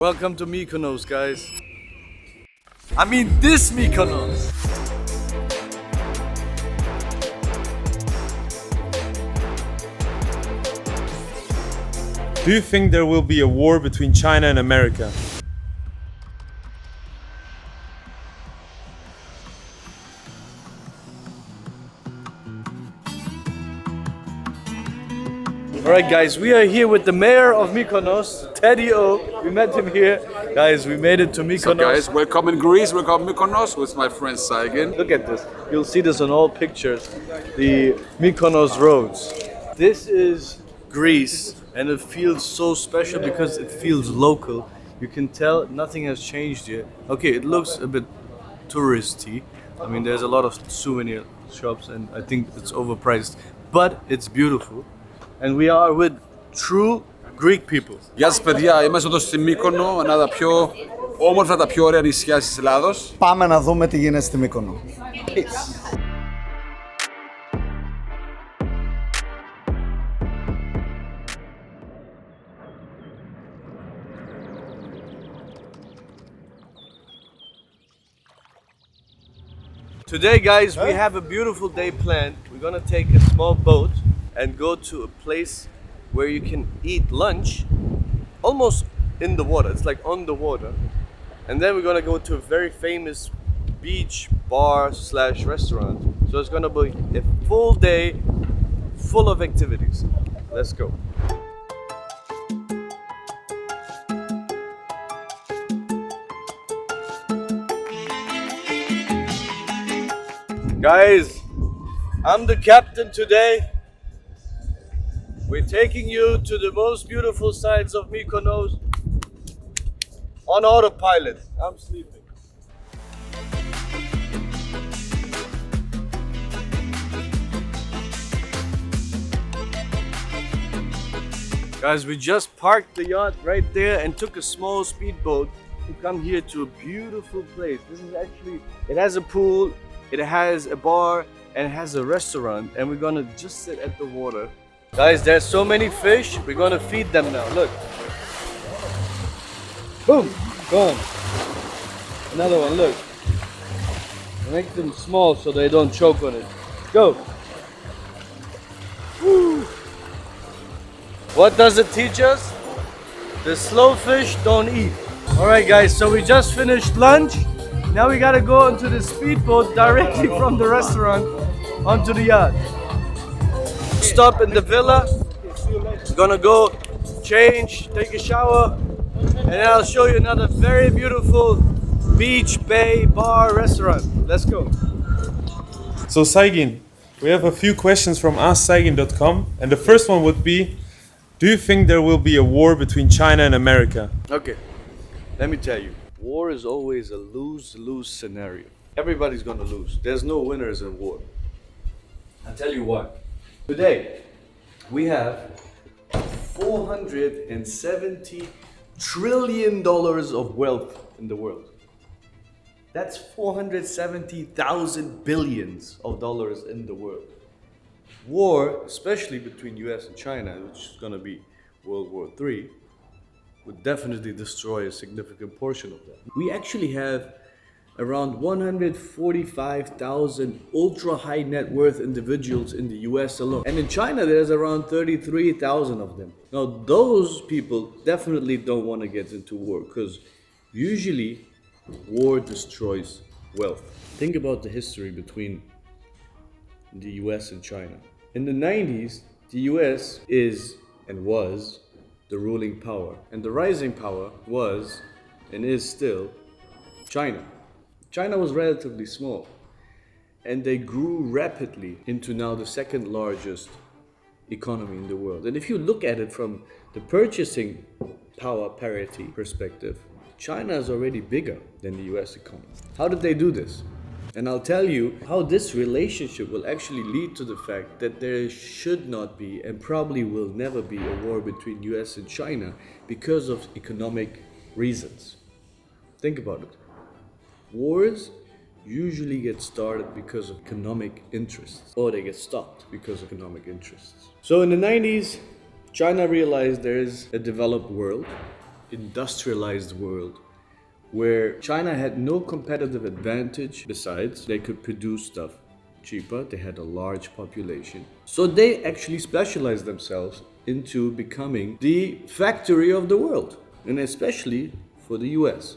Welcome to Mykonos, guys. I mean this Mykonos. Do you think there will be a war between China and America? Alright guys, we are here with the mayor of Mykonos, Teddy O. We met him here. Guys, we made it to Mykonos. So guys, welcome in Greece, welcome Mykonos with my friend Saygin. Look at this. You'll see this on all pictures. The Mykonos roads. This is Greece and it feels so special because it feels local. You can tell nothing has changed here. Okay, it looks a bit touristy. I mean, there's a lot of souvenir shops and I think it's overpriced, but it's beautiful. And we are with true Greek people. Γεια σας παιδιά, είμαστε εδώ στη Μύκονο, ένα από τα πιο όμορφα, τα πιο ωραία νησιά της Ελλάδος. Πάμε να δούμε τι γίνεται στη Μύκονο. Today guys, we have a beautiful day planned. We're gonna take a small boat and go to a place where you can eat lunch almost in the water. It's like on the water. And then we're gonna go to a very famous beach bar slash restaurant. So it's gonna be a full day full of activities. Let's go. Guys, I'm the captain today. We're taking you to the most beautiful sides of Mykonos on autopilot. I'm sleeping. Guys, we just parked the yacht right there and took a small speedboat to come here to a beautiful place. This is actually, it has a pool, it has a bar, and it has a restaurant, and we're gonna just sit at the water. Guys, there's so many fish, we're gonna feed them now, look. Boom, gone. Another one, look. Make them small so they don't choke on it. Go. Woo. What does it teach us? The slow fish don't eat. Alright guys, so we just finished lunch. Now we gotta go into the speedboat directly from the restaurant onto the yacht. Stop in the villa. Gonna go change, take a shower, and then I'll show you another very beautiful beach, bay, bar, restaurant. Let's go. So Saygin, we have a few questions from AskSaygin.com, and the first one would be, do you think there will be a war between China and America? Okay, let me tell you. War is always a lose-lose scenario. Everybody's gonna lose. There's no winners in war. I'll tell you why. Today, we have $470 trillion of wealth in the world. That's 470,000 billions of dollars in the world. War, especially between US and China, which is gonna be World War III, would definitely destroy a significant portion of that. We actually have around 145,000 ultra high net worth individuals in the US alone. And in China, there's around 33,000 of them. Now, those people definitely don't want to get into war because usually war destroys wealth. Think about the history between the US and China. In the 90s, the US is and was the ruling power, and the rising power was and is still China. China was relatively small and they grew rapidly into now the second largest economy in the world. And if you look at it from the purchasing power parity perspective, China is already bigger than the US economy. How did they do this? And I'll tell you how this relationship will actually lead to the fact that there should not be and probably will never be a war between US and China because of economic reasons. Think about it. Wars usually get started because of economic interests, or they get stopped because of economic interests. So in the 90s, China realized there is a developed world industrialized world where China had no competitive advantage besides they could produce stuff cheaper, they had a large population. So they actually specialized themselves into becoming the factory of the world, and especially for the US.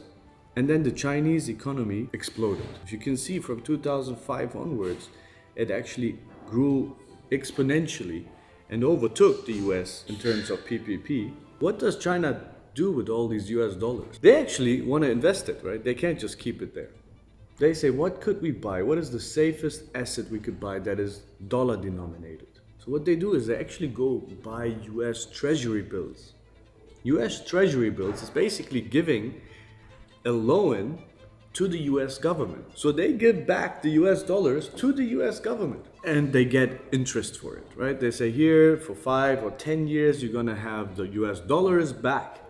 And then the Chinese economy exploded. If you can see from 2005 onwards, it actually grew exponentially and overtook the US in terms of PPP. What does China do with all these US dollars? They actually want to invest it, right? They can't just keep it there. They say, what could we buy? What is the safest asset we could buy that is dollar denominated? So what they do is they actually go buy US Treasury bills. US Treasury bills is basically giving a loan to the US government. So they give back the US dollars to the US government and they get interest for it, right? They say here for 5 or 10 years, you're gonna have the US dollars back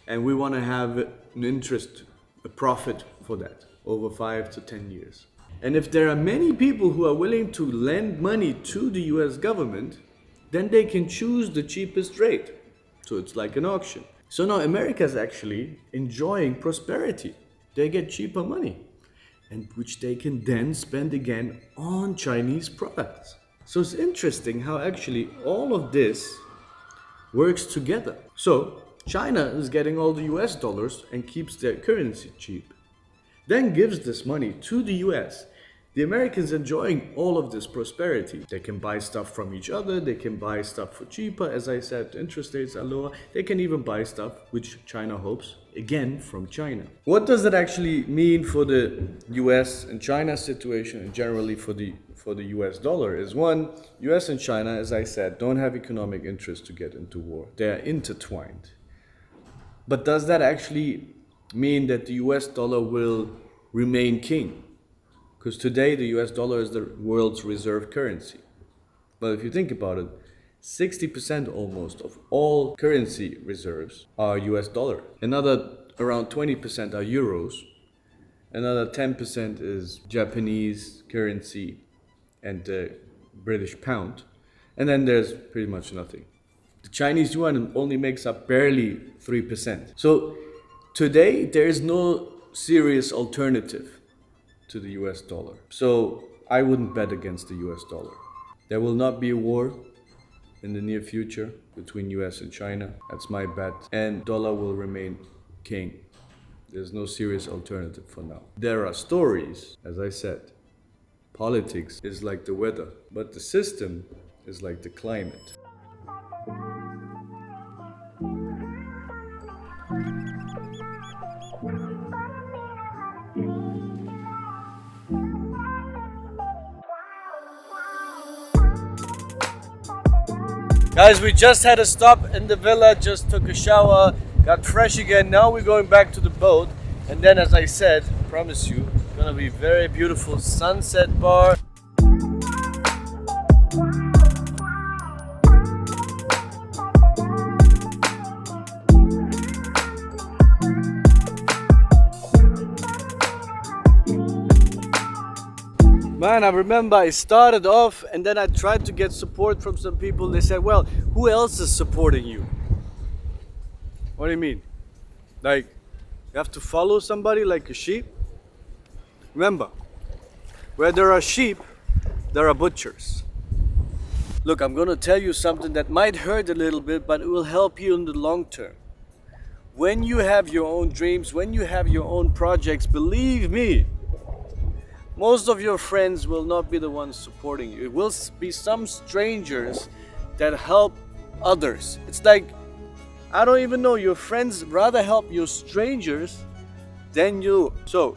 and we wanna have an interest, a profit for that over 5 to 10 years. And if there are many people who are willing to lend money to the US government, then they can choose the cheapest rate. So it's like an auction. So now America is actually enjoying prosperity. They get cheaper money, and which they can then spend again on Chinese products. So it's interesting how actually all of this works together. So China is getting all the US dollars and keeps their currency cheap, then gives this money to the US. The Americans enjoying all of this prosperity. They can buy stuff from each other, they can buy stuff for cheaper, as I said, interest rates are lower. They can even buy stuff, which China hopes, again from China. What does that actually mean for the US and China situation and generally for the US dollar? Is one, US and China, as I said, don't have economic interest to get into war. They are intertwined. But does that actually mean that the US dollar will remain king? Because today the US dollar is the world's reserve currency. But if you think about it, 60% almost of all currency reserves are US dollar. Another around 20% are euros. Another 10% is Japanese currency and the British pound. And then there's pretty much nothing. The Chinese yuan only makes up barely 3%. So today there is no serious alternative to the US dollar. So I wouldn't bet against the US dollar. There will not be a war in the near future between US and China. That's my bet. And dollar will remain king. There's no serious alternative for now. There are stories, as I said. Politics is like the weather, but the system is like the climate. Guys, we just had a stop in the villa, just took a shower, got fresh again. Now we're going back to the boat. And then, as I said, I promise you, it's gonna be very beautiful sunset bar. Man, I remember I started off and then I tried to get support from some people. They said, well, who else is supporting you? What do you mean? Like, you have to follow somebody like a sheep? Remember, where there are sheep, there are butchers. Look, I'm gonna tell you something that might hurt a little bit, but it will help you in the long term. When you have your own dreams, when you have your own projects, believe me, most of your friends will not be the ones supporting you. It will be some strangers that help others. It's like, I don't even know, your friends rather help your strangers than you. So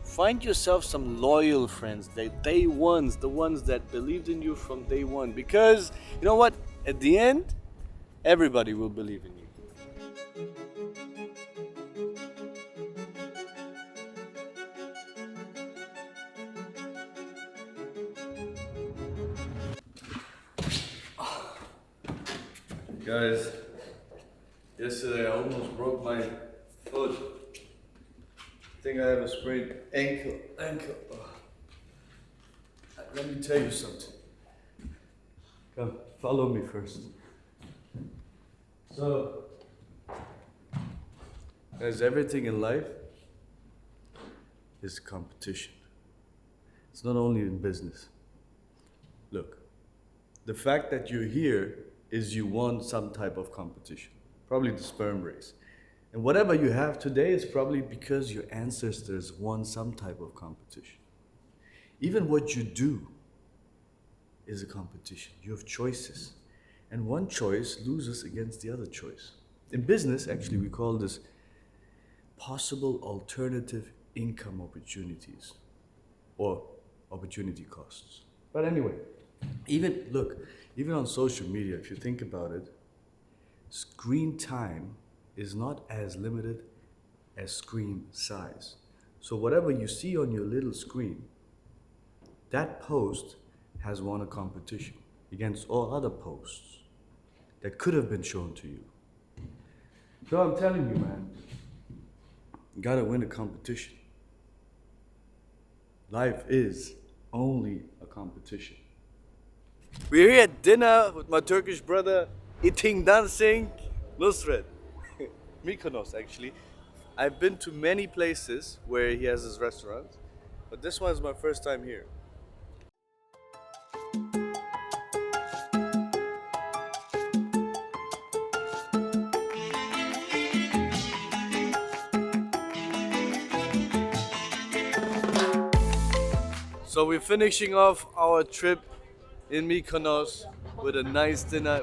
find yourself some loyal friends, the day ones, the ones that believed in you from day one. Because you know what? At the end, everybody will believe in you. Guys, yesterday I almost broke my foot. I think I have a sprained ankle. Oh. Let me tell you something. Come, follow me first. So, as everything in life, is competition. It's not only in business. Look, the fact that you're here is you won some type of competition, probably the sperm race. And whatever you have today is probably because your ancestors won some type of competition. Even what you do is a competition. You have choices. And one choice loses against the other choice. In business, actually, we call this possible alternative income opportunities or opportunity costs. But anyway, even on social media, if you think about it, screen time is not as limited as screen size. So whatever you see on your little screen, that post has won a competition against all other posts that could have been shown to you. So I'm telling you, man, you gotta win a competition. Life is only a competition. We're here at dinner with my Turkish brother, eating, dancing, Nusret. Mykonos, actually. I've been to many places where he has his restaurants, but this one is my first time here. So we're finishing off our trip in Mykonos with a nice dinner.